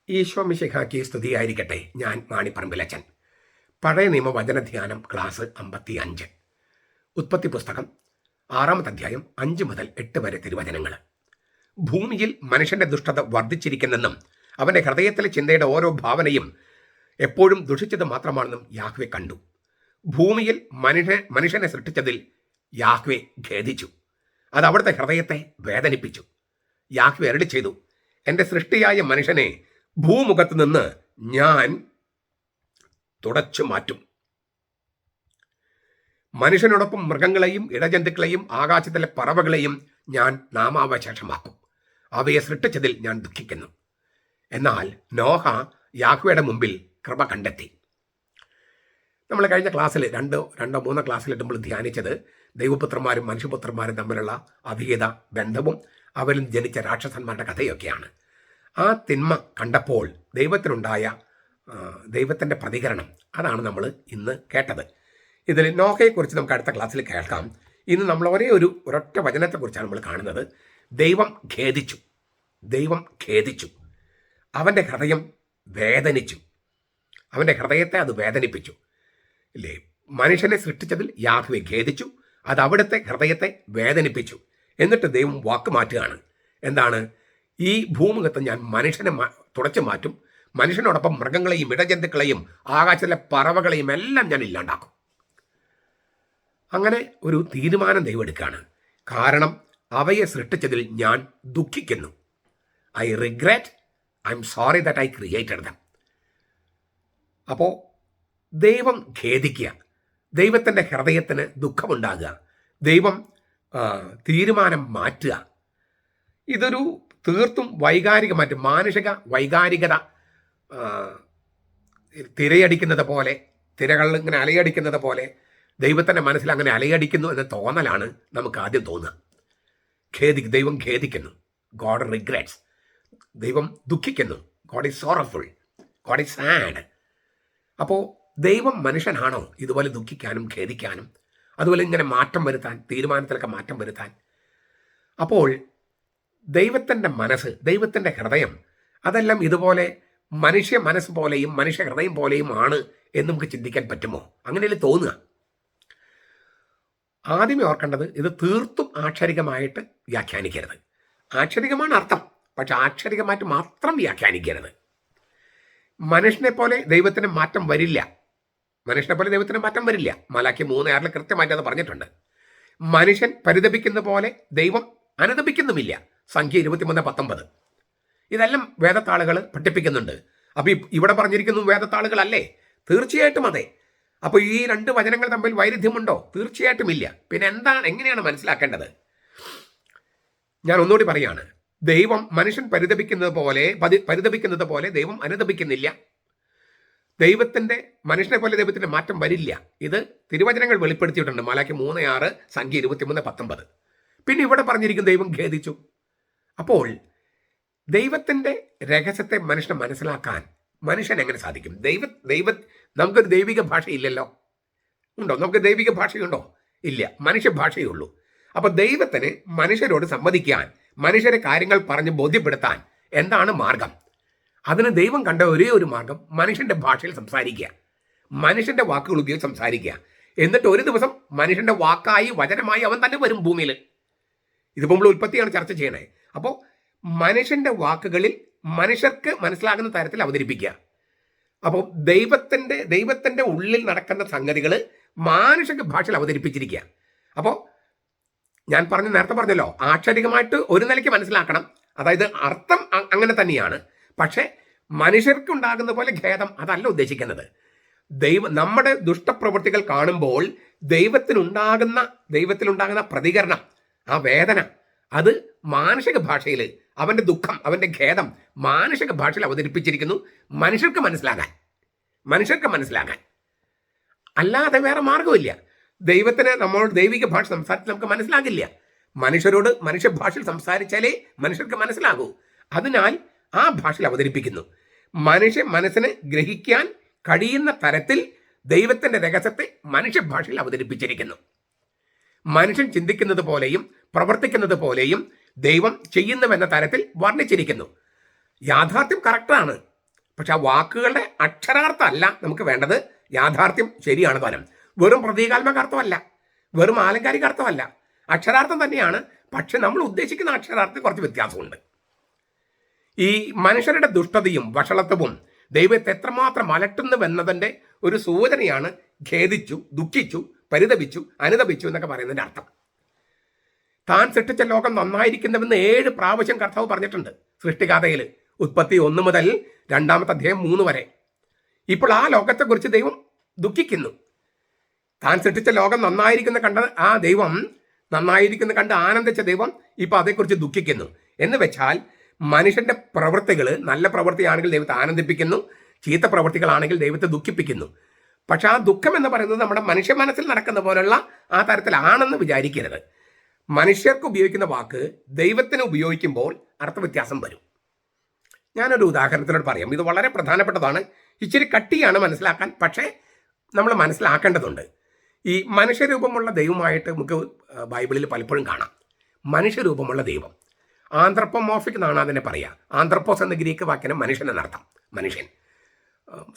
ഈശോ മിശിഹായ്ക്ക് സ്തുതിയായിരിക്കട്ടെ. ഞാൻ മാണിപ്പറമ്പിലച്ചൻ. പഴയ നിയമ വചനധ്യാനം ക്ലാസ് 55. ഉൽപ്പത്തി പുസ്തകം 6-ാമത്തെ അധ്യായം 5 മുതൽ 8 വരെ തിരുവചനങ്ങൾ. ഭൂമിയിൽ മനുഷ്യന്റെ ദുഷ്ടത വർദ്ധിച്ചിരിക്കുന്നെന്നും അവന്റെ ഹൃദയത്തിലെ ചിന്തയുടെ ഓരോ ഭാവനയും എപ്പോഴും ദുഷിച്ചത് മാത്രമാണെന്നും യാഹ്വേ കണ്ടു. ഭൂമിയിൽ മനുഷ്യനെ സൃഷ്ടിച്ചതിൽ യാഹ്വേ ഖേദിച്ചു. അത് അവിടുത്തെ ഹൃദയത്തെ വേദനിപ്പിച്ചു. യാഹ്വേ അരുളി ചെയ്തു, എൻ്റെ സൃഷ്ടിയായ മനുഷ്യനെ ഭൂമുഖത്ത് നിന്ന് ഞാൻ തുടച്ചു മാറ്റും. മനുഷ്യനോടൊപ്പം മൃഗങ്ങളെയും ഇടജന്തുക്കളെയും ആകാശത്തിലെ പറവകളെയും ഞാൻ നാമാവശേഷമാക്കും. അവയെ സൃഷ്ടിച്ചതിൽ ഞാൻ ദുഃഖിക്കുന്നു. എന്നാൽ നോഹ യാഹ്വയുടെ മുമ്പിൽ കൃപ കണ്ടെത്തി. നമ്മൾ കഴിഞ്ഞ ക്ലാസ്സിൽ രണ്ടോ മൂന്നോ ക്ലാസ്സിലിട്ട് നമ്മൾ ധ്യാനിച്ചത് ദൈവപുത്രന്മാരും മനുഷ്യപുത്രന്മാരും തമ്മിലുള്ള അഭേദ ബന്ധവും അവരിൽ ജനിച്ച രാക്ഷസന്മാരുടെ കഥയൊക്കെയാണ്. ആ തിന്മ കണ്ടപ്പോൾ ദൈവത്തിൻ്റെ പ്രതികരണം, അതാണ് നമ്മൾ ഇന്ന് കേട്ടത്. ഇതിൽ നോഹയെക്കുറിച്ച് നമുക്ക് അടുത്ത ക്ലാസ്സിൽ കേൾക്കാം. ഇന്ന് നമ്മൾ ഒരൊറ്റ വചനത്തെക്കുറിച്ചാണ് നമ്മൾ കാണുന്നത്. ദൈവം ഖേദിച്ചു. അവൻ്റെ ഹൃദയം വേദനിച്ചു. അവൻ്റെ ഹൃദയത്തെ അത് വേദനിപ്പിച്ചു. ഇല്ലേ? മനുഷ്യനെ സൃഷ്ടിച്ചതിൽ യാഹ്വേ ഖേദിച്ചു. അത് അവിടുത്തെ ഹൃദയത്തെ വേദനിപ്പിച്ചു. എന്നിട്ട് ദൈവം വാക്ക് മാറ്റുകയാണ്. എന്താണ്? ഈ ഭൂമുഖത്ത് ഞാൻ മനുഷ്യനെ തുടച്ചു മാറ്റും. മനുഷ്യനോടൊപ്പം മൃഗങ്ങളെയും ഇടജന്തുക്കളെയും ആകാശത്തിലെ പറവകളെയും എല്ലാം ഞാൻ ഇല്ലാണ്ടാക്കും. അങ്ങനെ ഒരു തീരുമാനം ദൈവം എടുക്കുകയാണ്. കാരണം അവയെ സൃഷ്ടിച്ചതിൽ ഞാൻ ദുഃഖിക്കുന്നു. I regret, I'm sorry that I created them. അപ്പോൾ ദൈവം ഖേദിക്കുക, ദൈവത്തിൻ്റെ ഹൃദയത്തിന് ദുഃഖമുണ്ടാകുക, ദൈവം തീരുമാനം മാറ്റുക. ഇതൊരു തീർത്തും വൈകാരികമായിട്ട് മാനുഷിക വൈകാരികത തിരയടിക്കുന്നത് പോലെ, തിരകൾ ഇങ്ങനെ അലയടിക്കുന്നത് പോലെ ദൈവത്തിൻ്റെ മനസ്സിൽ അങ്ങനെ അലയടിക്കുന്നു എന്ന തോന്നലാണ് നമുക്ക് ആദ്യം തോന്നുക. ദൈവം ഖേദിക്കുന്നു. God regrets. ദൈവം ദുഃഖിക്കുന്നു. God is sorrowful. God is sad. അപ്പോൾ ദൈവം മനുഷ്യനാണോ ഇതുപോലെ ദുഃഖിക്കാനും ഖേദിക്കാനും അതുപോലെ ഇങ്ങനെ മാറ്റം വരുത്താൻ, തീരുമാനത്തിലൊക്കെ മാറ്റം വരുത്താൻ? അപ്പോൾ ദൈവത്തിൻ്റെ മനസ്സ്, ദൈവത്തിൻ്റെ ഹൃദയം, അതെല്ലാം ഇതുപോലെ മനുഷ്യ മനസ്സ് പോലെയും മനുഷ്യ ഹൃദയം പോലെയും ആണ് എന്ന് നമുക്ക് ചിന്തിക്കാൻ പറ്റുമോ? അങ്ങനെയല്ലേ തോന്നുക. ആദ്യമേ ഓർക്കേണ്ടത്, ഇത് തീർത്തും ആക്ഷരികമായിട്ട് വ്യാഖ്യാനിക്കരുത്. ആക്ഷരികമാണ് അർത്ഥം, പക്ഷെ ആക്ഷരികമായിട്ട് മാത്രം വ്യാഖ്യാനിക്കരുത്. മനുഷ്യനെ പോലെ ദൈവത്തിന് മാറ്റം വരില്ല. മലാക്കി 3:6 കൃത്യമായിട്ട് അത് പറഞ്ഞിട്ടുണ്ട്. മനുഷ്യൻ പരിതപിക്കുന്ന പോലെ ദൈവം അനുതപിക്കുന്നുമില്ല. സംഖ്യ 23:19. ഇതെല്ലാം വേദത്താളുകൾ പഠിപ്പിക്കുന്നുണ്ട്. അപ്പോൾ ഇവിടെ പറഞ്ഞിരിക്കുന്നു വേദത്താളുകളല്ലേ? തീർച്ചയായിട്ടും അതെ. അപ്പോൾ ഈ രണ്ട് വചനങ്ങൾ തമ്മിൽ വൈരുദ്ധ്യമുണ്ടോ? തീർച്ചയായിട്ടും ഇല്ല. പിന്നെ എങ്ങനെയാണ് മനസ്സിലാക്കേണ്ടത്? ഞാൻ ഒന്നുകൂടി പറയാണ്. ദൈവം മനുഷ്യൻ പരിതപിക്കുന്നത് പോലെ ദൈവം അനുതപിക്കുന്നില്ല. മനുഷ്യനെ പോലെ ദൈവത്തിന്റെ മാറ്റം വരില്ല. ഇത് തിരുവചനങ്ങൾ വെളിപ്പെടുത്തിയിട്ടുണ്ട്. മലാക്കി 3:6, സംഖ്യ 23:19. പിന്നെ ഇവിടെ പറഞ്ഞിരിക്കും ദൈവം ഖേദിച്ചു. അപ്പോൾ ദൈവത്തിന്റെ രഹസ്യത്തെ മനുഷ്യനെ മനസ്സിലാക്കാൻ മനുഷ്യൻ എങ്ങനെ സാധിക്കും? നമുക്കൊരു ദൈവിക ഭാഷയില്ലല്ലോ. ഉണ്ടോ? നമുക്ക് ദൈവിക ഭാഷയുണ്ടോ? ഇല്ല. മനുഷ്യ ഭാഷയേ ഉള്ളൂ. അപ്പോൾ ദൈവത്തിന് മനുഷ്യരോട് സംവദിക്കാൻ, മനുഷ്യരെ കാര്യങ്ങൾ പറഞ്ഞ് ബോധ്യപ്പെടുത്താൻ എന്താണ് മാർഗം? അതിന് ദൈവം കണ്ട ഒരേ ഒരു മാർഗം മനുഷ്യന്റെ ഭാഷയിൽ സംസാരിക്കുക, മനുഷ്യന്റെ വാക്കുകൾ ഉപയോഗിച്ച് സംസാരിക്കുക. എന്നിട്ട് ഒരു ദിവസം മനുഷ്യന്റെ വാക്കായി, വചനമായി അവൻ തന്നെ വരും ഭൂമിയിൽ. ഇതിപ്പോൾ നമ്മൾ ഉൽപ്പത്തിയാണ് ചർച്ച ചെയ്യണേ. അപ്പോൾ മനുഷ്യന്റെ വാക്കുകളിൽ മനുഷ്യർക്ക് മനസ്സിലാകുന്ന തരത്തിൽ അവതരിപ്പിക്കുക. അപ്പോൾ ദൈവത്തിന്റെ ഉള്ളിൽ നടക്കുന്ന സംഗതികൾ മാനുഷിക ഭാഷയിൽ അവതരിപ്പിച്ചിരിക്കുക. അപ്പോൾ ഞാൻ നേരത്തെ പറഞ്ഞല്ലോ, ആക്ഷരികമായിട്ട് ഒരു നിലയ്ക്ക് മനസ്സിലാക്കണം. അതായത് അർത്ഥം അങ്ങനെ തന്നെയാണ്. പക്ഷേ മനുഷ്യർക്കുണ്ടാകുന്ന പോലെ ഖേദം അതല്ല ഉദ്ദേശിക്കുന്നത്. നമ്മുടെ ദുഷ്ടപ്രവൃത്തികൾ കാണുമ്പോൾ ദൈവത്തിലുണ്ടാകുന്ന പ്രതികരണം, ആ വേദന, അത് മാനുഷിക ഭാഷയിൽ, അവൻ്റെ ദുഃഖം, അവൻ്റെ ഖേദം മാനുഷിക ഭാഷയിൽ അവതരിപ്പിച്ചിരിക്കുന്നു. മനുഷ്യർക്ക് മനസ്സിലാകാൻ അല്ലാതെ വേറെ മാർഗമില്ല. ദൈവത്തിന് നമ്മളോട് ദൈവിക ഭാഷ സംസാരിച്ച് നമുക്ക് മനസ്സിലാകില്ല. മനുഷ്യരോട് മനുഷ്യ ഭാഷയിൽ സംസാരിച്ചാലേ മനുഷ്യർക്ക് മനസ്സിലാകൂ. അതിനാൽ ആ ഭാഷയിൽ അവതരിപ്പിക്കുന്നു. മനുഷ്യ മനസ്സിന് ഗ്രഹിക്കാൻ കഴിയുന്ന തരത്തിൽ ദൈവത്തിന്റെ രഹസ്യത്തെ മനുഷ്യ ഭാഷയിൽ അവതരിപ്പിച്ചിരിക്കുന്നു. മനുഷ്യൻ ചിന്തിക്കുന്നത് പോലെയും പ്രവർത്തിക്കുന്നത് പോലെയും ദൈവം ചെയ്യുന്നുവെന്ന തരത്തിൽ വർണ്ണിച്ചിരിക്കുന്നു. യാഥാർത്ഥ്യം കറക്റ്റാണ്. പക്ഷെ ആ വാക്കുകളുടെ അക്ഷരാർത്ഥം അല്ല നമുക്ക് വേണ്ടത്. യാഥാർത്ഥ്യം ശരിയാണ് താനും. വെറും പ്രതീകാത്മക അർത്ഥമല്ല, വെറും ആലങ്കാരിക അർത്ഥമല്ല, അക്ഷരാർത്ഥം തന്നെയാണ്. പക്ഷെ നമ്മൾ ഉദ്ദേശിക്കുന്ന അക്ഷരാർത്ഥത്തിൽ കുറച്ച് വ്യത്യാസമുണ്ട്. ഈ മനുഷ്യരുടെ ദുഷ്ടതയും വഷളത്വവും ദൈവത്തെ എത്രമാത്രം അലട്ടുന്നുവെന്നതിൻ്റെ ഒരു സൂചനയാണ് ഖേദിച്ചു, ദുഃഖിച്ചു, പരിതപിച്ചു, അനുതപിച്ചു എന്നൊക്കെ പറയുന്നതിൻ്റെ അർത്ഥം. താൻ സൃഷ്ടിച്ച ലോകം നന്നായിരിക്കുന്നുവെന്ന് 7 പ്രാവശ്യം കർത്താവ് പറഞ്ഞിട്ടുണ്ട് സൃഷ്ടികഥയിൽ. ഉൽപ്പത്തി 1 മുതൽ 2-ാമത്തെ അധ്യായം 3 വരെ. ഇപ്പോൾ ആ ലോകത്തെക്കുറിച്ച് ദൈവം ദുഃഖിക്കുന്നു. താൻ സൃഷ്ടിച്ച ലോകം നന്നായിരിക്കുന്ന കണ്ട ആ ദൈവം, നന്നായിരിക്കുന്ന കണ്ട് ആനന്ദിച്ച ദൈവം ഇപ്പോൾ അതേക്കുറിച്ച് ദുഃഖിക്കുന്നു. എന്ന് വെച്ചാൽ മനുഷ്യന്റെ പ്രവൃത്തികൾ നല്ല പ്രവൃത്തിയാണെങ്കിൽ ദൈവത്തെ ആനന്ദിപ്പിക്കുന്നു, ചീത്ത പ്രവൃത്തികളാണെങ്കിൽ ദൈവത്തെ ദുഃഖിപ്പിക്കുന്നു. പക്ഷെ ആ ദുഃഖം എന്ന് പറയുന്നത് നമ്മുടെ മനുഷ്യ മനസ്സിൽ നടക്കുന്ന പോലുള്ള ആ തരത്തിലാണെന്ന് വിചാരിക്കരുത്. മനുഷ്യർക്ക് ഉപയോഗിക്കുന്ന വാക്ക് ദൈവത്തിന് ഉപയോഗിക്കുമ്പോൾ അർത്ഥവ്യത്യാസം വരും. ഞാനൊരു ഉദാഹരണത്തിനോട് പറയാം. ഇത് വളരെ പ്രധാനപ്പെട്ടതാണ്. ഇച്ചിരി കട്ടിയാണ് മനസ്സിലാക്കാൻ, പക്ഷേ നമ്മൾ മനസ്സിലാക്കേണ്ടതുണ്ട്. ഈ മനുഷ്യരൂപമുള്ള ദൈവമായിട്ട് നമുക്ക് ബൈബിളിൽ പലപ്പോഴും കാണാം. മനുഷ്യരൂപമുള്ള ദൈവം, ആന്ത്രപ്പോമോർഫിക് എന്നാണ് അതിനെ പറയുക. ആന്ത്രപ്പോസ് എന്ന ഗ്രീക്ക് വാക്കിന് മനുഷ്യൻ എന്നർത്ഥം. മനുഷ്യൻ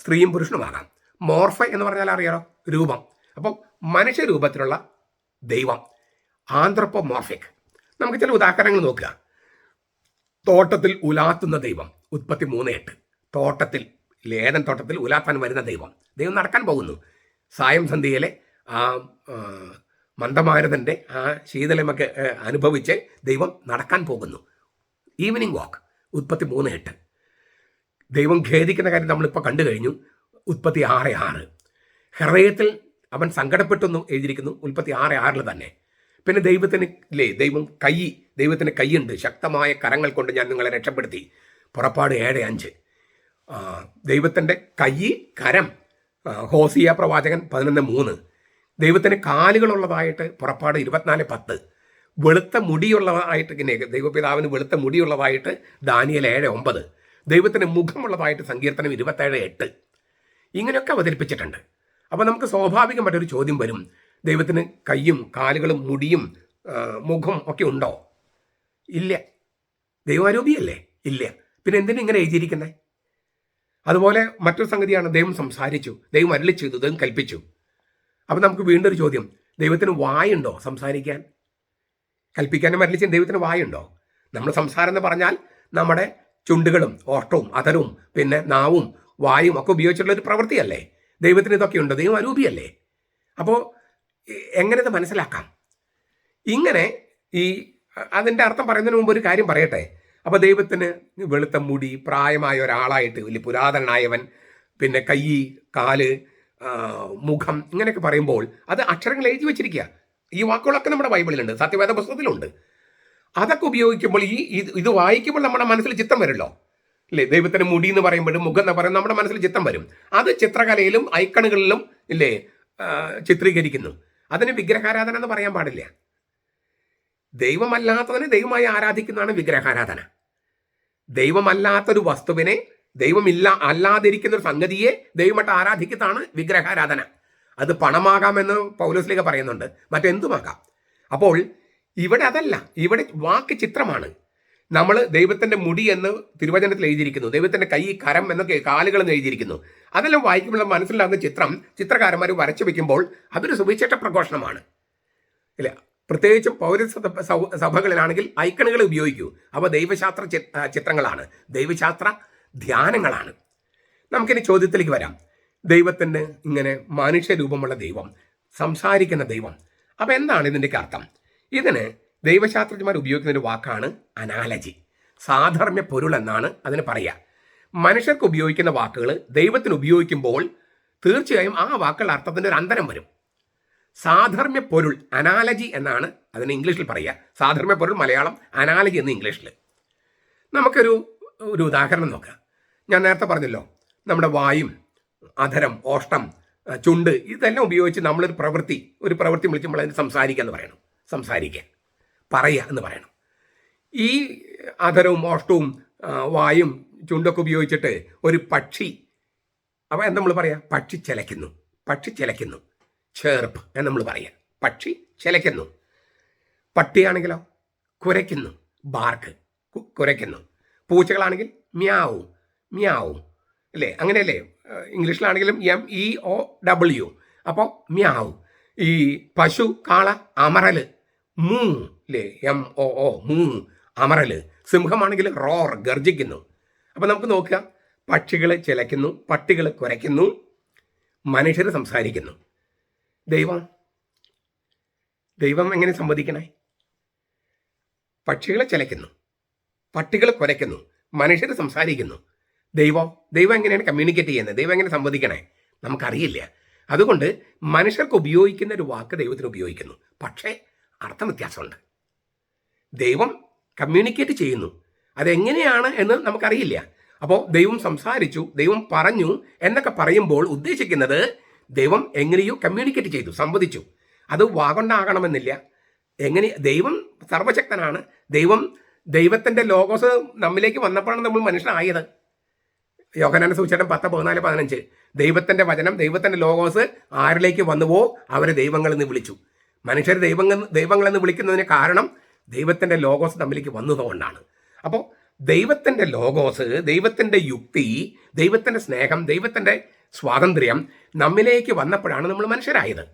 സ്ത്രീയും പുരുഷനുമാകാം. മോർഫ് എന്ന് പറഞ്ഞാൽ അറിയാലോ, രൂപം. അപ്പം മനുഷ്യരൂപത്തിലുള്ള ദൈവം, ആന്ത്രപ്പോമോർഫിക്. നമുക്ക് ചില ഉദാഹരണങ്ങൾ നോക്കുക. തോട്ടത്തിൽ ഉലാത്തുന്ന ദൈവം, ഉൽപ്പത്തി 3:8. തോട്ടത്തിൽ, ഏദൻ തോട്ടത്തിൽ ഉലാത്താൻ വരുന്ന ദൈവം. ദൈവം നടക്കാൻ പോകുന്നു. സായം സന്ധ്യയിലെ ആ മന്ദമാരുതൻ്റെ ആ ശീതളമൊക്കെ അനുഭവിച്ച് ദൈവം നടക്കാൻ പോകുന്നു. ഈവനിങ് വാക്ക്, ഉൽപ്പത്തി 3:8. ദൈവം ഖേദിക്കുന്ന കാര്യം നമ്മളിപ്പോൾ കണ്ടു കഴിഞ്ഞു, ഉൽപ്പത്തി 6:6. ഹൃദയത്തിൽ അവൻ സങ്കടപ്പെട്ടെന്നും എഴുതിയിരിക്കുന്നു, ഉൽപ്പത്തി 6:6 തന്നെ. പിന്നെ ദൈവത്തിന് ദൈവത്തിന് കൈയുണ്ട്, ശക്തമായ കരങ്ങൾ കൊണ്ട് ഞാൻ നിങ്ങളെ രക്ഷപ്പെടുത്തി, പുറപ്പാട് 7:5. ദൈവത്തിൻ്റെ കൈ, കരം, ഹോസിയ പ്രവാചകൻ 11:3. ദൈവത്തിന് കാലുകളുള്ളതായിട്ട് പുറപ്പാട് 24:10. വെളുത്ത മുടിയുള്ളതായിട്ട് ദൈവപിതാവിന് വെളുത്ത മുടിയുള്ളതായിട്ട് ദാനിയേൽ 7:9. ദൈവത്തിന് മുഖമുള്ളതായിട്ട് സങ്കീർത്തനം 27:8. ഇങ്ങനെയൊക്കെ അവതരിപ്പിച്ചിട്ടുണ്ട്. അപ്പോൾ നമുക്ക് സ്വാഭാവികമായിട്ടൊരു ചോദ്യം വരും, ദൈവത്തിന് കയ്യും കാലുകളും മുടിയും മുഖം ഒക്കെ ഉണ്ടോ? ഇല്ല. ദൈവാരൂപിയല്ലേ? ഇല്ല. പിന്നെ എന്തിനാ ഇങ്ങനെ എഴുതിയിരിക്കുന്നത്? അതുപോലെ മറ്റൊരു സംഗതിയാണ്, ദൈവം സംസാരിച്ചു, ദൈവം അരുളി ചെയ്തു, ദൈവം കൽപ്പിച്ചു. അപ്പം നമുക്ക് വീണ്ടും ഒരു ചോദ്യം, ദൈവത്തിന് വായുണ്ടോ സംസാരിക്കാൻ? കൽപ്പിക്കാനും അരുളി ചെയ്യാൻ ദൈവത്തിന് വായുണ്ടോ? നമ്മൾ സംസാരം എന്ന് പറഞ്ഞാൽ നമ്മുടെ ചുണ്ടുകളും ഓഷ്ടവും അധരവും പിന്നെ നാവും വായും ഒക്കെ ഉപയോഗിച്ചുള്ള ഒരു പ്രവൃത്തിയല്ലേ? ദൈവത്തിന് ഇതൊക്കെ ഉണ്ടോ? ദൈവം അരൂപിയല്ലേ? അപ്പോൾ എങ്ങനെ ഇത് മനസ്സിലാക്കാം? ഇങ്ങനെ അതിൻ്റെ അർത്ഥം പറയുന്നതിന് മുമ്പ് ഒരു കാര്യം പറയട്ടെ. അപ്പോൾ ദൈവത്തിന് വെളുത്ത മുടി, പ്രായമായ ഒരാളായിട്ട്, വലിയ പുരാതനായവൻ, പിന്നെ കൈ, കാല്, മുഖം, ഇങ്ങനെയൊക്കെ പറയുമ്പോൾ അത് അക്ഷരങ്ങൾ എഴുതി വെച്ചിരിക്കുക. ഈ വാക്കുകളൊക്കെ നമ്മുടെ ബൈബിളിലുണ്ട്, സത്യവേദ പുസ്തകത്തിലുണ്ട്. അതൊക്കെ ഉപയോഗിക്കുമ്പോൾ ഇത് വായിക്കുമ്പോൾ നമ്മുടെ മനസ്സിൽ ചിത്രം വരുമല്ലോ, ഇല്ലേ? ദൈവത്തിന് മുടി എന്ന് പറയുമ്പോഴും മുഖം എന്ന് പറയുമ്പോൾ നമ്മുടെ മനസ്സിൽ ചിത്രം വരും. അത് ചിത്രകലയിലും ഐക്കണുകളിലും ഇല്ലേ ചിത്രീകരിക്കുന്നു. അതിന് വിഗ്രഹാരാധന എന്ന് പറയാൻ പാടില്ല. ദൈവമല്ലാത്തതിനെ ദൈവമായി ആരാധിക്കുന്നതാണ് വിഗ്രഹാരാധന. ദൈവമല്ലാത്തൊരു വസ്തുവിനെ, അല്ലാതിരിക്കുന്ന ഒരു സംഗതിയെ ദൈവമായിട്ട് ആരാധിക്കുന്നതാണ് വിഗ്രഹാരാധന. അത് പണമാകാമെന്ന് പൗലോസ്ലീഹ പറയുന്നുണ്ട്, മറ്റെന്തുമാകാം. അപ്പോൾ ഇവിടെ അതല്ല, ഇവിടെ വാക്ക് ചിത്രമാണ്. നമ്മൾ ദൈവത്തിൻ്റെ മുടി എന്ന് തിരുവചനത്തിൽ എഴുതിയിരിക്കുന്നു, ദൈവത്തിൻ്റെ കൈ, കരം എന്നൊക്കെ കാലുകൾ എന്ന് എഴുതിയിരിക്കുന്നു. അതെല്ലാം വായിക്കുമ്പോൾ മനസ്സിലാകുന്ന ചിത്രം ചിത്രകാരന്മാർ വരച്ചു വെക്കുമ്പോൾ അതൊരു സുവിശേഷ പ്രഘോഷണമാണ്, ഇല്ല? പ്രത്യേകിച്ചും പൗരസ്ത്യ സഭകളിലാണെങ്കിൽ ഐക്കണുകൾ ഉപയോഗിക്കൂ. അവ ദൈവശാസ്ത്ര ചിത്രങ്ങളാണ്, ദൈവശാസ്ത്ര ധ്യാനങ്ങളാണ്. നമുക്കിനി ചോദ്യത്തിലേക്ക് വരാം. ദൈവത്തിന് ഇങ്ങനെ മനുഷ്യരൂപമുള്ള ദൈവം, സംസാരിക്കുന്ന ദൈവം, അപ്പം എന്താണ് ഇതിൻ്റെയൊക്കെ അർത്ഥം? ഇതിന് ദൈവശാസ്ത്രജ്ഞന്മാർ ഉപയോഗിക്കുന്ന ഒരു വാക്കാണ് അനാലജി. സാധർമ്മ്യ പൊരുൾ എന്നാണ് അതിന് പറയുക. മനുഷ്യർക്ക് ഉപയോഗിക്കുന്ന വാക്കുകൾ ദൈവത്തിന് ഉപയോഗിക്കുമ്പോൾ തീർച്ചയായും ആ വാക്കുകളുടെ അർത്ഥത്തിൻ്റെ ഒരു അന്തരം വരും. സാധർമ്മ്യ പൊരുൾ, അനാലജി എന്നാണ് അതിന് ഇംഗ്ലീഷിൽ പറയുക. സാധർമ്മ്യ പൊരുൾ മലയാളം, അനാലജി എന്ന് ഇംഗ്ലീഷിൽ. നമുക്കൊരു ഉദാഹരണം നോക്കാം. ഞാൻ നേരത്തെ പറഞ്ഞല്ലോ, നമ്മുടെ വായും അധരം, ഓഷ്ടം, ചുണ്ട്, ഇതെല്ലാം ഉപയോഗിച്ച് നമ്മളൊരു പ്രവൃത്തി വിളിക്കുമ്പോൾ അതിന് സംസാരിക്കുക എന്ന് പറയണം. സംസാരിക്കുക, പറയുക എന്ന് പറയണം. ഈ അധരവും ഓഷ്ടവും വായും ചുണ്ടൊക്കെ ഉപയോഗിച്ചിട്ട് ഒരു പക്ഷി, അപ്പോൾ എന്താ നമ്മൾ പറയുക? പക്ഷി ചിലയ്ക്കുന്നു, ചേർപ്പ് എന്ന് നമ്മൾ പറയുക. പക്ഷി ചിലയ്ക്കുന്നു. പട്ടിയാണെങ്കിലോ കുരയ്ക്കുന്നു, ബാർക്ക്, കുരയ്ക്കുന്നു. പൂച്ചകളാണെങ്കിൽ മ്യാവും. അല്ലേ? അങ്ങനെയല്ലേ? ഇംഗ്ലീഷിലാണെങ്കിലും MEOW. അപ്പോൾ മ്യാവ്. ഈ പശു, കാള, അമറല്, മൂ, അല്ലേ? MOO, മൂ, അമറല്. സിംഹമാണെങ്കിൽ റോർ, ഗർജിക്കുന്നു. അപ്പം നമുക്ക് നോക്കുക, പക്ഷികൾ ചിലയ്ക്കുന്നു, പട്ടികൾ കുരയ്ക്കുന്നു, മനുഷ്യർ സംസാരിക്കുന്നു. ദൈവം എങ്ങനെ സംവദിക്കണേ? പക്ഷികളെ ചിലയ്ക്കുന്നു, പട്ടികൾ കുരയ്ക്കുന്നു, മനുഷ്യർ സംസാരിക്കുന്നു. ദൈവം എങ്ങനെയാണ് കമ്മ്യൂണിക്കേറ്റ് ചെയ്യുന്നത്? ദൈവം എങ്ങനെ സംവദിക്കണേ? നമുക്കറിയില്ല. അതുകൊണ്ട് മനുഷ്യർക്ക് ഉപയോഗിക്കുന്ന ഒരു വാക്ക് ദൈവത്തിന് ഉപയോഗിക്കുന്നു, പക്ഷേ അർത്ഥം വ്യത്യാസമുണ്ട്. ദൈവം കമ്മ്യൂണിക്കേറ്റ് ചെയ്യുന്നു, അതെങ്ങനെയാണ് എന്ന് നമുക്കറിയില്ല. അപ്പോൾ ദൈവം സംസാരിച്ചു, ദൈവം പറഞ്ഞു എന്നൊക്കെ പറയുമ്പോൾ ഉദ്ദേശിക്കുന്നത് ദൈവം എങ്ങനെയോ കമ്മ്യൂണിക്കേറ്റ് ചെയ്തു, സംവദിച്ചു. അത് വാഗൊണ്ടാകണമെന്നില്ല. ദൈവം സർവശക്തനാണ്. ദൈവത്തിൻ്റെ ലോഗോസ് നമ്മിലേക്ക് വന്നപ്പോഴാണ് നമ്മൾ മനുഷ്യനായത്. യോഹന്നാന്റെ സുവിശേഷം 10:14-15. ദൈവത്തിന്റെ വചനം, ദൈവത്തിന്റെ ലോഗോസ് ആരിലേക്ക് വന്നുവോ അവരെ ദൈവങ്ങളെന്ന് വിളിച്ചു. മനുഷ്യർ ദൈവങ്ങളെന്ന് വിളിക്കുന്നതിന് കാരണം ദൈവത്തിന്റെ ലോഗോസ് നമ്മിലേക്ക് വന്നതുകൊണ്ടാണ്. അപ്പോൾ ദൈവത്തിന്റെ ലോഗോസ്, ദൈവത്തിന്റെ യുക്തി, ദൈവത്തിന്റെ സ്നേഹം, ദൈവത്തിന്റെ സ്വാതന്ത്ര്യം നമ്മിലേക്ക് വന്നപ്പോഴാണ് നമ്മൾ മനുഷ്യരായത്.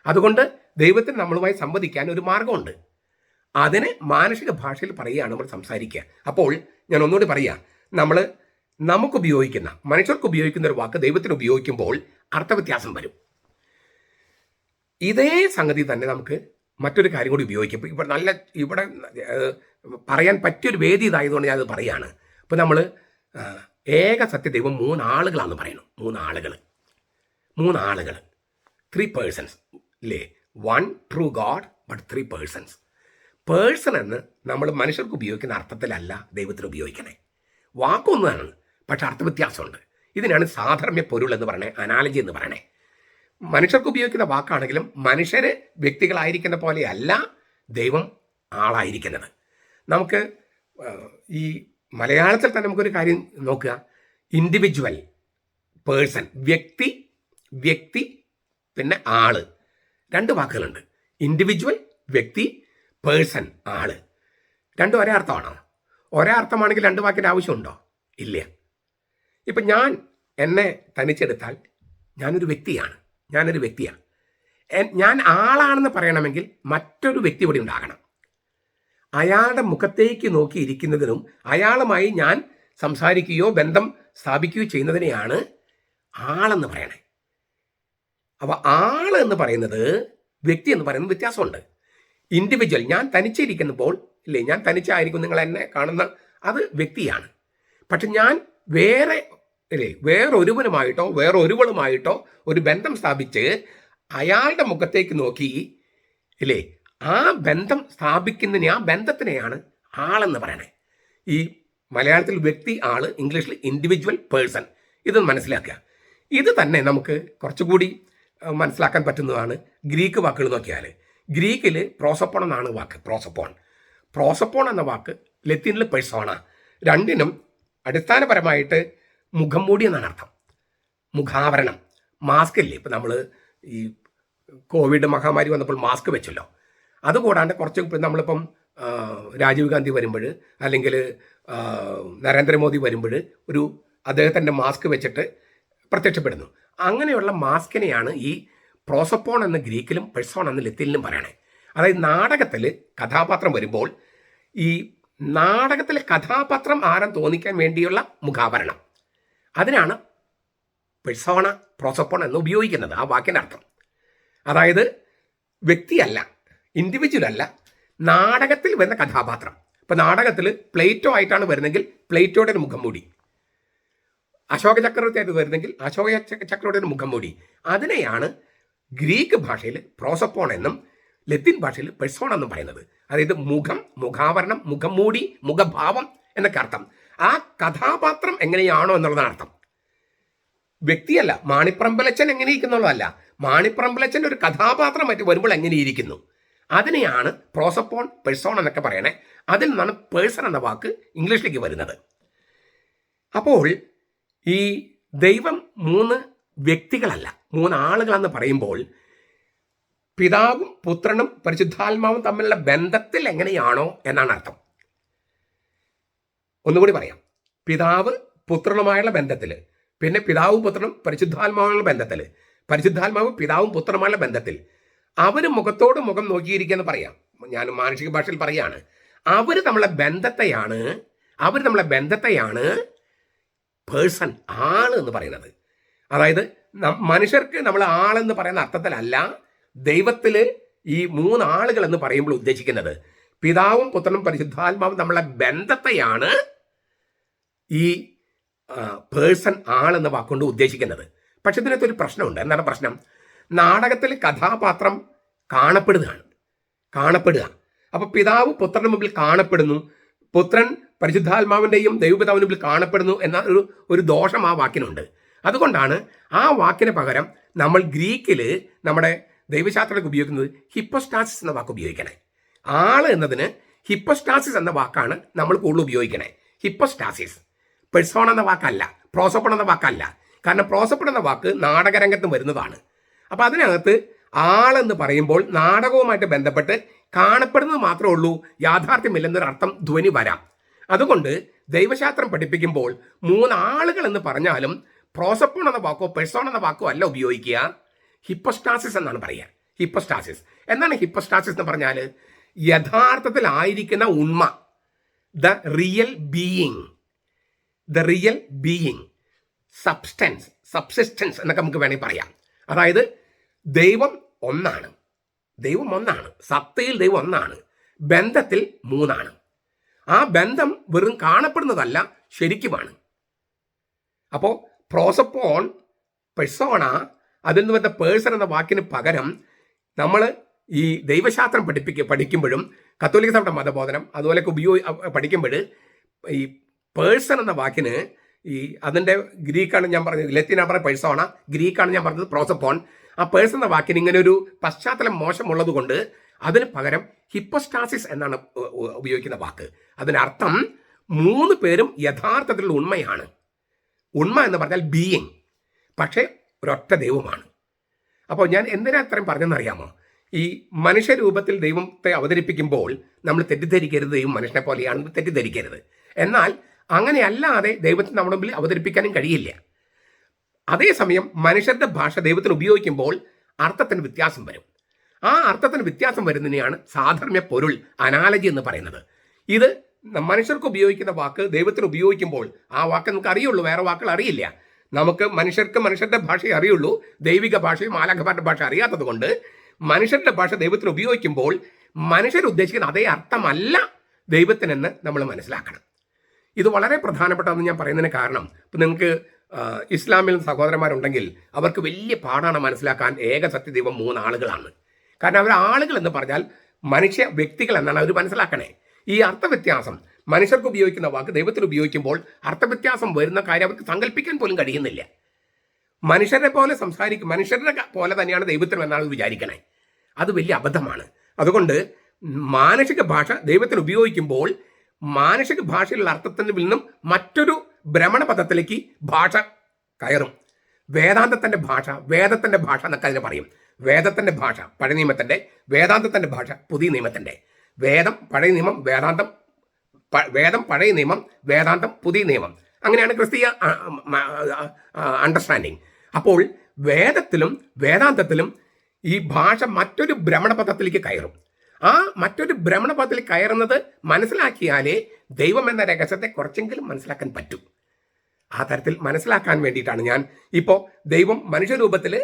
അതുകൊണ്ട് ദൈവത്തിന് നമ്മളുമായി സംവദിക്കാൻ ഒരു മാർഗമുണ്ട്. അതിനെ മാനുഷിക ഭാഷയിൽ പറയുകയാണ് നമ്മൾ സംസാരിക്കുക. അപ്പോൾ ഞാൻ ഒന്നുകൂടി പറയാം, നമുക്ക് ഉപയോഗിക്കുന്ന, മനുഷ്യർക്ക് ഉപയോഗിക്കുന്ന ഒരു വാക്ക് ദൈവത്തിന് ഉപയോഗിക്കുമ്പോൾ അർത്ഥവ്യത്യാസം വരും. ഇതേ സംഗതി തന്നെ നമുക്ക് മറ്റൊരു കാര്യം കൂടി ഉപയോഗിക്കും. ഇവിടെ പറയാൻ പറ്റിയൊരു വേദി ഇതായതുകൊണ്ട് ഞാനത് പറയാണ്. ഇപ്പോൾ നമ്മൾ ഏക സത്യദൈവം 3 ആളുകളാണെന്ന് പറയുന്നു. 3 ആളുകൾ, 3 പേഴ്സൺസ്, അല്ലേ? 1 true god but 3 persons. Person എന്ന് നമ്മൾ മനുഷ്യർക്ക് ഉപയോഗിക്കുന്ന അർത്ഥത്തിലല്ല ദൈവത്തിന് ഉപയോഗിക്കണേ. വാക്കൊന്നാണ്, പക്ഷെ അർത്ഥവ്യത്യാസമുണ്ട്. ഇതിനാണ് സാധർമ്മ്യ പൊരുൾ എന്ന് പറയണേ, അനാലജി എന്ന് പറയണേ. മനുഷ്യർക്ക് ഉപയോഗിക്കുന്ന വാക്കാണെങ്കിലും മനുഷ്യര് വ്യക്തികളായിരിക്കുന്ന പോലെയല്ല ദൈവം ആളായിരിക്കുന്നത്. നമുക്ക് ഈ മലയാളത്തിൽ തന്നെ നമുക്കൊരു കാര്യം നോക്കുക. ഇൻഡിവിജ്വൽ, പേഴ്സൺ, വ്യക്തി, പിന്നെ ആള്. 2 വാക്കുകളുണ്ട്. ഇൻഡിവിജ്വൽ, വ്യക്തി, പേഴ്സൺ, ആള്. രണ്ടും ഒരേ അർത്ഥമാണോ? ഒരേ അർത്ഥമാണെങ്കിൽ 2 വാക്കിൻ്റെ ആവശ്യമുണ്ടോ? ഇല്ല. ഇപ്പം എന്നെ തനിച്ചെടുത്താൽ ഞാനൊരു വ്യക്തിയാണ്. ഞാൻ ആളാണെന്ന് പറയണമെങ്കിൽ മറ്റൊരു വ്യക്തി ഇവിടെ ഉണ്ടാകണം. അയാളുടെ മുഖത്തേക്ക് നോക്കിയിരിക്കുന്നതിനും അയാളുമായി ഞാൻ സംസാരിക്കുകയോ ബന്ധം സ്ഥാപിക്കുകയോ ചെയ്യുന്നതിനെയാണ് ആളെന്ന് പറയണേ. അപ്പോൾ ആൾ എന്ന് പറയുന്നത്, വ്യക്തി എന്ന് പറയുന്നത് വ്യത്യാസമുണ്ട്. ഇൻഡിവിജ്വൽ, ഞാൻ തനിച്ചിരിക്കുമ്പോൾ, ഇല്ലേ, ഞാൻ തനിച്ചായിരിക്കും നിങ്ങൾ എന്നെ കാണുന്ന, അത് വ്യക്തിയാണ്. പക്ഷെ ഞാൻ വേറൊരുവനുമായിട്ടോ വേറൊരുവളുമായിട്ടോ ഒരു ബന്ധം സ്ഥാപിച്ച് അയാളുടെ മുഖത്തേക്ക് നോക്കി, ഇല്ലേ, ആ ബന്ധം സ്ഥാപിക്കുന്നതിനെ, ആ ബന്ധത്തിനെയാണ് ആളെന്ന് പറയണേ. ഈ മലയാളത്തിൽ വ്യക്തി, ആള്, ഇംഗ്ലീഷിൽ ഇൻഡിവിജ്വൽ, പേഴ്സൺ. ഇത് മനസ്സിലാക്കുക. ഇത് തന്നെ നമുക്ക് കുറച്ചുകൂടി മനസ്സിലാക്കാൻ പറ്റുന്നതാണ് ഗ്രീക്ക് വാക്കുകൾ നോക്കിയാൽ. ഗ്രീക്കിൽ പ്രോസപ്പോൺ എന്നാണ് വാക്ക്. പ്രോസപ്പോൺ എന്ന വാക്ക് ലത്തീനിൽ പെഴ്സോണ. രണ്ടിനും അടിസ്ഥാനപരമായിട്ട് മുഖം മൂടി എന്നാണ് അർത്ഥം. മുഖാവരണം, മാസ്ക് ഇല്ലേ? ഇപ്പം നമ്മൾ ഈ കോവിഡ് മഹാമാരി വന്നപ്പോൾ മാസ്ക് വെച്ചല്ലോ. അതുകൂടാണ്ട് കുറച്ച് നമ്മളിപ്പം രാജീവ് ഗാന്ധി വരുമ്പോൾ, അല്ലെങ്കിൽ നരേന്ദ്രമോദി വരുമ്പോൾ അദ്ദേഹത്തിൻ്റെ മാസ്ക് വെച്ചിട്ട് പ്രത്യക്ഷപ്പെടുന്നു. അങ്ങനെയുള്ള മാസ്കിനെയാണ് ഈ പ്രോസപ്പോൺ എന്ന ഗ്രീക്കിലും പെഴ്സോൺ എന്ന ലത്തീനിലും പറയണേ. അതായത് നാടകത്തിൽ കഥാപാത്രം വരുമ്പോൾ ഈ നാടകത്തിലെ കഥാപാത്രം ആരം തോന്നിക്കാൻ വേണ്ടിയുള്ള മുഖാവരണം, അതിനാണ് പെഴ്സോണ, പ്രോസപ്പോൺ എന്ന് ഉപയോഗിക്കുന്നത്. ആ വാക്കിൻ്റെ അർത്ഥം അതായത് വ്യക്തിയല്ല, ഇൻഡിവിജ്വൽ അല്ല, നാടകത്തിൽ വരുന്ന കഥാപാത്രം. ഇപ്പം നാടകത്തിൽ പ്ലേറ്റോ ആയിട്ടാണ് വരുന്നെങ്കിൽ പ്ലേറ്റോയുടെ ഒരു മുഖം മൂടി, അശോക ചക്രവർത്തിയായിട്ട് വരുന്നെങ്കിൽ അശോക ചക്രവർത്തിയുടെ മുഖം മൂടി. അതിനെയാണ് ഗ്രീക്ക് ഭാഷയിൽ പ്രോസപ്പോൺ എന്നും ലത്തീൻ ഭാഷയിൽ പെഴ്സോൺ എന്നും പറയുന്നത്. അതായത് മുഖം, മുഖാവരണം, മുഖം മൂടി, മുഖഭാവം എന്നൊക്കെ അർത്ഥം. ആ കഥാപാത്രം എങ്ങനെയാണോ എന്നുള്ളതാണ് അർത്ഥം. വ്യക്തിയല്ല. മാണിപ്രമ്പലച്ചൻ എങ്ങനെയിരിക്കുന്നുള്ളതല്ല, മാണിപ്രമ്പലച്ചൻ്റെ ഒരു കഥാപാത്രമായിട്ട് വരുമ്പോൾ എങ്ങനെയിരിക്കുന്നു, അതിനെയാണ് പ്രോസപ്പോൺ, പെഴ്സോൺ എന്നൊക്കെ പറയണേ. അതിൽ നിന്നാണ് പേഴ്സൺ എന്ന വാക്ക് ഇംഗ്ലീഷിലേക്ക് വരുന്നത്. അപ്പോൾ ഈ ദൈവം 3 വ്യക്തികളല്ല, 3 ആളുകളെന്ന് പറയുമ്പോൾ പിതാവും പുത്രനും പരിശുദ്ധാത്മാവും തമ്മിലുള്ള ബന്ധത്തിൽ എങ്ങനെയാണോ എന്നാണ് അർത്ഥം. ഒന്നുകൂടി പറയാം. പിതാവ് പുത്രനുമായുള്ള ബന്ധത്തിൽ, പിന്നെ പിതാവും പുത്രനും പരിശുദ്ധാത്മാവുള്ള ബന്ധത്തിൽ, പരിശുദ്ധാത്മാവ് പിതാവും പുത്രനുമുള്ള ബന്ധത്തിൽ അവർ മുഖത്തോട് മുഖം നോക്കിയിരിക്കുകയെന്ന് പറയാം. ഞാൻ മാനുഷിക ഭാഷയിൽ പറയാണ്, അവർ നമ്മളെ ബന്ധത്തെയാണ് പേഴ്സൺ, ആൾ എന്ന് പറയുന്നത്. അതായത് മനുഷ്യർക്ക് നമ്മൾ ആളെന്ന് പറയുന്ന അർത്ഥത്തിലല്ല ദൈവത്തിൽ ഈ 3 ആളുകൾ എന്ന് പറയുമ്പോൾ ഉദ്ദേശിക്കുന്നത്. പിതാവും പുത്രനും പരിശുദ്ധാത്മാവും നമ്മളെ ബന്ധത്തെയാണ് ഈ പേഴ്സൺ, ആളെന്ന വാക്കുകൊണ്ട് ഉദ്ദേശിക്കുന്നത്. പക്ഷെ ഇതിനകത്തൊരു പ്രശ്നമുണ്ട്. എന്താണ് പ്രശ്നം? നാടകത്തിൽ കഥാപാത്രം കാണപ്പെടുക. അപ്പൊ പിതാവ് പുത്രന്റെ മുമ്പിൽ കാണപ്പെടുന്നു, പുത്രൻ പരിശുദ്ധാത്മാവിന്റെയും ദൈവപിതാവിന് മുമ്പിൽ കാണപ്പെടുന്നു എന്ന ഒരു ദോഷം ആ വാക്കിനുണ്ട്. അതുകൊണ്ടാണ് ആ വാക്കിന് പകരം നമ്മൾ ഗ്രീക്കിൽ നമ്മുടെ ദൈവശാസ്ത്രത്തിൽ ഉപയോഗിക്കുന്നത് ഹിപ്പോസ്റ്റാസിസ് എന്ന വാക്ക് ഉപയോഗിക്കണേ. ആള് എന്നതിന് ഹിപ്പോസ്റ്റാസിസ് എന്ന വാക്കാണ് നമ്മൾ കൂടുതൽ ഉപയോഗിക്കണേ. ഹിപ്പോസ്റ്റാസിസ്, പെർസോൺ എന്ന വാക്കല്ല, പ്രോസോപ്പൺ എന്ന വാക്കല്ല. കാരണം പ്രോസോപ്പൺ എന്ന വാക്ക് നാടകരംഗത്ത് വരുന്നതാണ്. അപ്പം അതിനകത്ത് ആളെന്ന് പറയുമ്പോൾ നാടകവുമായിട്ട് ബന്ധപ്പെട്ട് കാണപ്പെടുന്നത് മാത്രമേ ഉള്ളൂ, യാഥാർത്ഥ്യമില്ലെന്നൊരർത്ഥം ധ്വനി വരാം. അതുകൊണ്ട് ദൈവശാസ്ത്രം പഠിപ്പിക്കുമ്പോൾ 3 ആളുകൾ എന്ന് പറഞ്ഞാലും പ്രോസോപ്പൺ എന്ന വാക്കോ പെർസോൺ എന്ന വാക്കോ അല്ല ഉപയോഗിക്കുക, ഹിപ്പോസ്റ്റാസിസ് എന്നാണ് പറയുക. ഹിപ്പോസ്റ്റാസിസ് എന്താണ്? ഹിപ്പോസ്റ്റാസിസ് എന്ന് പറഞ്ഞാൽ യഥാർത്ഥത്തിൽ ആയിരിക്കുന്ന ഉണ്മ, ദ റിയൽ ബീയിങ്, സബ്സിസ്റ്റൻസ് എന്നൊക്കെ നമുക്ക് വേണമെങ്കിൽ പറയാം. അതായത് ദൈവം ഒന്നാണ്, സത്തയിൽ ദൈവം ഒന്നാണ്, ബന്ധത്തിൽ 3 ആ ബന്ധം വെറും കാണപ്പെടുന്നതല്ല, ശരിക്കുമാണ്. അപ്പോൾ പ്രോസോപ്പോൺ, പെർസോണ, അതിൽ നിന്ന് വരുന്ന പേഴ്സൺ എന്ന വാക്കിന് പകരം നമ്മൾ ഈ ദൈവശാസ്ത്രം പഠിക്കുമ്പോഴും കത്തോലിക്ക സഭയുടെ മതബോധനം അതുപോലെയൊക്കെ പഠിക്കുമ്പോൾ ഈ പേഴ്സൺ എന്ന വാക്കിന് അതിൻ്റെ ഗ്രീക്കാണ് ഞാൻ പറഞ്ഞത്, ലത്തീനാണ് പറഞ്ഞത് പെർസോണ, ഗ്രീക്കാണ് ഞാൻ പറഞ്ഞത് പ്രോസോപ്പോൺ. ആ പേഴ്സൺ എന്ന വാക്കിന് ഇങ്ങനെ ഒരു പശ്ചാത്തലം മോശമുള്ളത് കൊണ്ട് അതിന് പകരം ഹിപ്പോസ്റ്റാസിസ് എന്നാണ് ഉപയോഗിക്കുന്ന വാക്ക്. അതിനർത്ഥം 3 പേരും യഥാർത്ഥത്തിലുള്ള ഉണ്മയാണ്. ഉണ്മ എന്ന് പറഞ്ഞാൽ ബീയിങ്, പക്ഷേ ഒരൊറ്റ ദൈവമാണ്. അപ്പോൾ ഞാൻ എന്തിനാ അത്രയും പറഞ്ഞെന്നറിയാമോ? ഈ മനുഷ്യരൂപത്തിൽ ദൈവത്തെ അവതരിപ്പിക്കുമ്പോൾ നമ്മൾ തെറ്റിദ്ധരിക്കരുത്, ദൈവം മനുഷ്യനെ പോലെയാണെന്ന് തെറ്റിദ്ധരിക്കരുത്. എന്നാൽ അങ്ങനെയല്ലാതെ ദൈവത്തിന് നമ്മുടെ മുമ്പിൽ അവതരിപ്പിക്കാനും കഴിയില്ല. അതേസമയം മനുഷ്യരുടെ ഭാഷ ദൈവത്തിന് ഉപയോഗിക്കുമ്പോൾ അർത്ഥത്തിന് വ്യത്യാസം വരും. ആ അർത്ഥത്തിന് വ്യത്യാസം വരുന്നതിനെയാണ് സാധർമ്മ്യ പൊരുൾ, അനാലജി എന്ന് പറയുന്നത്. ഇത് മനുഷ്യർക്ക് ഉപയോഗിക്കുന്ന വാക്ക് ദൈവത്തിന് ഉപയോഗിക്കുമ്പോൾ ആ വാക്ക് നമുക്ക് അറിയുള്ളൂ, വേറെ വാക്കുകൾ അറിയില്ല. നമുക്ക് മനുഷ്യരുടെ ഭാഷയെ അറിയുള്ളൂ, ദൈവിക ഭാഷയും മാലാഖമാരുടെ ഭാഷ അറിയാത്തത് കൊണ്ട് മനുഷ്യരുടെ ഭാഷ ദൈവത്തിന് ഉപയോഗിക്കുമ്പോൾ മനുഷ്യർ ഉദ്ദേശിക്കുന്ന അതേ അർത്ഥമല്ല ദൈവത്തിനെന്ന് നമ്മൾ മനസ്സിലാക്കണം. ഇത് വളരെ പ്രധാനപ്പെട്ടതെന്ന് ഞാൻ പറയുന്നതിന് കാരണം, ഇപ്പം നിങ്ങൾക്ക് ഇസ്ലാമിൽ സഹോദരന്മാരുണ്ടെങ്കിൽ അവർക്ക് വലിയ പാടാണ് മനസ്സിലാക്കാൻ ഏക സത്യദൈവം 3 ആളുകളാണ്. കാരണം അവർ ആളുകൾ എന്ന് പറഞ്ഞാൽ മനുഷ്യ വ്യക്തികൾ എന്നാണ് അവർ മനസ്സിലാക്കണേ. ഈ അർത്ഥവ്യത്യാസം മനുഷ്യർക്ക് ഉപയോഗിക്കുന്ന വാക്ക് ദൈവത്തിന് ഉപയോഗിക്കുമ്പോൾ അർത്ഥവ്യത്യാസം വരുന്ന കാര്യം അവർക്ക് സങ്കല്പിക്കാൻ പോലും കഴിയുന്നില്ല. മനുഷ്യരെ പോലെ മനുഷ്യരുടെ പോലെ തന്നെയാണ് ദൈവത്തിന് എന്നാണ് വിചാരിക്കണേ. അത് വലിയ അബദ്ധമാണ്. അതുകൊണ്ട് മാനുഷിക ഭാഷ ദൈവത്തിന് ഉപയോഗിക്കുമ്പോൾ മാനുഷിക ഭാഷയിലുള്ള അർത്ഥത്തിൽ നിന്നും മറ്റൊരു ഭ്രമണപദത്തിലേക്ക് ഭാഷ കയറും. വേദാന്തത്തിന്റെ ഭാഷ എന്നൊക്കെ അതിനെ പറയും. വേദത്തിന്റെ ഭാഷ പഴയ നിയമത്തിന്റെ, വേദാന്തത്തിന്റെ ഭാഷ പുതിയ നിയമത്തിന്റെ. വേദം പഴയ നിയമം, വേദം പഴയ നിയമം, വേദാന്തം പുതിയ നിയമം. അങ്ങനെയാണ് ക്രിസ്തീയ അണ്ടർസ്റ്റാൻഡിങ്. അപ്പോൾ വേദത്തിലും വേദാന്തത്തിലും ഈ ഭാഷ മറ്റൊരു ഭ്രമണപഥത്തിലേക്ക് കയറും. ആ മറ്റൊരു ഭ്രമണപഥത്തിൽ കയറുന്നത് മനസ്സിലാക്കിയാലേ ദൈവം എന്ന രഹസ്യത്തെ കുറച്ചെങ്കിലും മനസ്സിലാക്കാൻ പറ്റും. ആ തരത്തിൽ മനസ്സിലാക്കാൻ വേണ്ടിയിട്ടാണ് ഞാൻ ഇപ്പോൾ ദൈവം മനുഷ്യരൂപത്തിൽ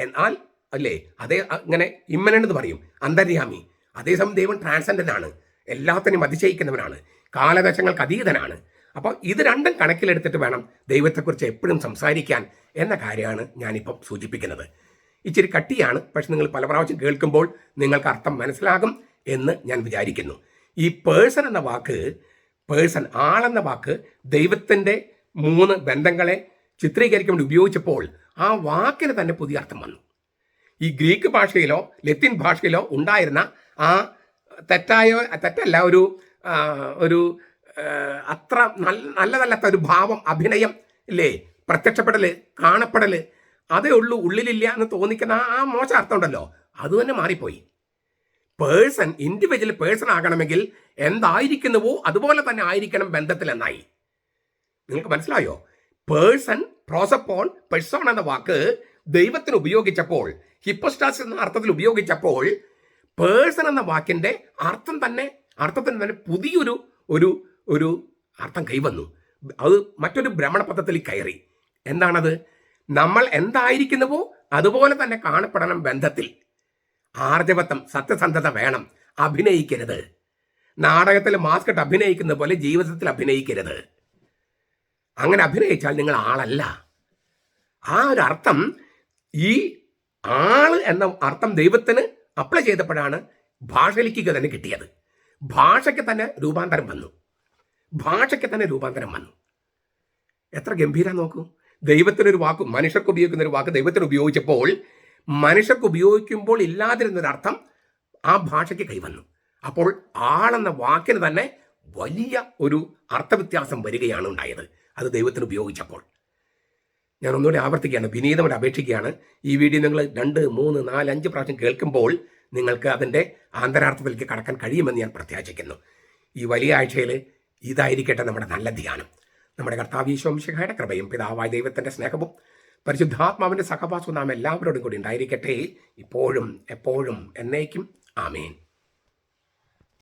എന്നാൽ അല്ലേ, അതേ ഇങ്ങനെ ഇമ്മനന്റ് എന്ന് പറയും, അന്തര്യാമി. അതേസമയം ദൈവം ട്രാൻസെൻഡന്റ് ആണ്, എല്ലാത്തിനും അതിശയിക്കുന്നവനാണ്, കാലദേശങ്ങൾക്ക് അതീതനാണ്. അപ്പോൾ ഇത് രണ്ടും കണക്കിലെടുത്തിട്ട് വേണം ദൈവത്തെക്കുറിച്ച് എപ്പോഴും സംസാരിക്കാൻ എന്ന കാര്യമാണ് ഞാനിപ്പം സൂചിപ്പിക്കുന്നത്. ഇച്ചിരി കട്ടിയാണ്, പക്ഷെ നിങ്ങൾ പല പ്രാവശ്യം കേൾക്കുമ്പോൾ നിങ്ങൾക്ക് അർത്ഥം മനസ്സിലാകും എന്ന് ഞാൻ വിചാരിക്കുന്നു. ഈ പേഴ്സൺ എന്ന വാക്ക്, ആളെന്ന വാക്ക് ദൈവത്തിൻ്റെ 3 ബന്ധങ്ങളെ ചിത്രീകരിക്കാൻ വേണ്ടി ഉപയോഗിച്ചപ്പോൾ ആ വാക്കിന് തന്നെ പുതിയ അർത്ഥം വന്നു. ഈ ഗ്രീക്ക് ഭാഷയിലോ ലത്തീൻ ഭാഷയിലോ ഉണ്ടായിരുന്ന ആ തെറ്റല്ല ഒരു അത്ര നല്ലതല്ലാത്ത ഒരു ഭാവം, അഭിനയം ഇല്ലേ, പ്രത്യക്ഷപ്പെടല്, കാണപ്പെടല്, അതേ ഉള്ളൂ, ഉള്ളിലില്ല എന്ന് തോന്നിക്കുന്ന ആ മോശം അർത്ഥം ഉണ്ടല്ലോ, അത് തന്നെ മാറിപ്പോയി. പേഴ്സൺ, ഇൻഡിവിജ്വൽ പേഴ്സൺ ആകണമെങ്കിൽ എന്തായിരിക്കുന്നുവോ അതുപോലെ തന്നെ ആയിരിക്കണം ബന്ധത്തിൽ എന്നായി. നിങ്ങൾക്ക് മനസ്സിലായോ? പേഴ്സൺ പ്രോസപ്പോൾ പെഴ്സോൺ എന്ന വാക്ക് ദൈവത്തിന് ഉപയോഗിച്ചപ്പോൾ, ഹിപ്പോസ്റ്റാസ് എന്ന അർത്ഥത്തിൽ ഉപയോഗിച്ചപ്പോൾ, പേഴ്സൺ എന്ന വാക്കിന്റെ അർത്ഥത്തിന് തന്നെ പുതിയൊരു ഒരു ഒരു അർത്ഥം കൈവന്നു. അത് മറ്റൊരു ഭ്രമണപഥത്തിൽ കയറി. എന്താണത്? നമ്മൾ എന്തായിരിക്കുന്നുവോ അതുപോലെ തന്നെ കാണപ്പെടണം. ബന്ധത്തിൽ ആർജവത്വം, സത്യസന്ധത വേണം. അഭിനയിക്കരുത്. നാടകത്തിൽ മാസ്കട്ട് അഭിനയിക്കുന്ന പോലെ ജീവിതത്തിൽ അഭിനയിക്കരുത്. അങ്ങനെ അഭിനയിച്ചാൽ നിങ്ങൾ ആളല്ല. ആ ഒരു അർത്ഥം, ഈ ആള് എന്ന അർത്ഥം ദൈവത്തിന് അപ്ലൈ ചെയ്തപ്പോഴാണ് ഭാഷയിലേക്ക് തന്നെ കിട്ടിയത്. ഭാഷയ്ക്ക് തന്നെ രൂപാന്തരം വന്നു. എത്ര ഗംഭീരം നോക്കൂ. ദൈവത്തിനൊരു വാക്ക്, മനുഷ്യർക്ക് ഉപയോഗിക്കുന്ന ഒരു വാക്ക് ദൈവത്തിന് ഉപയോഗിച്ചപ്പോൾ, മനുഷ്യർക്ക് ഉപയോഗിക്കുമ്പോൾ ഇല്ലാതിരുന്നൊരർത്ഥം ആ ഭാഷയ്ക്ക് കൈവന്നു. അപ്പോൾ ആളെന്ന വാക്കിന് തന്നെ വലിയ ഒരു അർത്ഥവ്യത്യാസം വരികയാണ് ഉണ്ടായത്, അത് ദൈവത്തിന് ഉപയോഗിച്ചപ്പോൾ. ഞാൻ ഒന്നുകൂടി ആവർത്തിക്കുകയാണ്, വിനീതമായി അപേക്ഷിക്കുകയാണ്. ഈ വീഡിയോ നിങ്ങൾ 2, 3, 4, 5 പ്രാവശ്യം കേൾക്കുമ്പോൾ നിങ്ങൾക്ക് അതിൻ്റെ ആന്തരാർത്ഥത്തിലേക്ക് കടക്കാൻ കഴിയുമെന്ന് ഞാൻ പ്രത്യാശിക്കുന്നു. ഈ വലിയ ആഴ്ചയിൽ ഇതായിരിക്കട്ടെ നമ്മുടെ നല്ല ധ്യാനം. നമ്മുടെ കർത്താവ് ഈശോ മിശിഹായുടെ കൃപയും പിതാവായ ദൈവത്തിൻ്റെ സ്നേഹവും പരിശുദ്ധാത്മാവിൻ്റെ സഹവാസവും നാം എല്ലാവരോടും കൂടി ഉണ്ടായിരിക്കട്ടെ, ഇപ്പോഴും എപ്പോഴും എന്നേക്കും. ആമേൻ.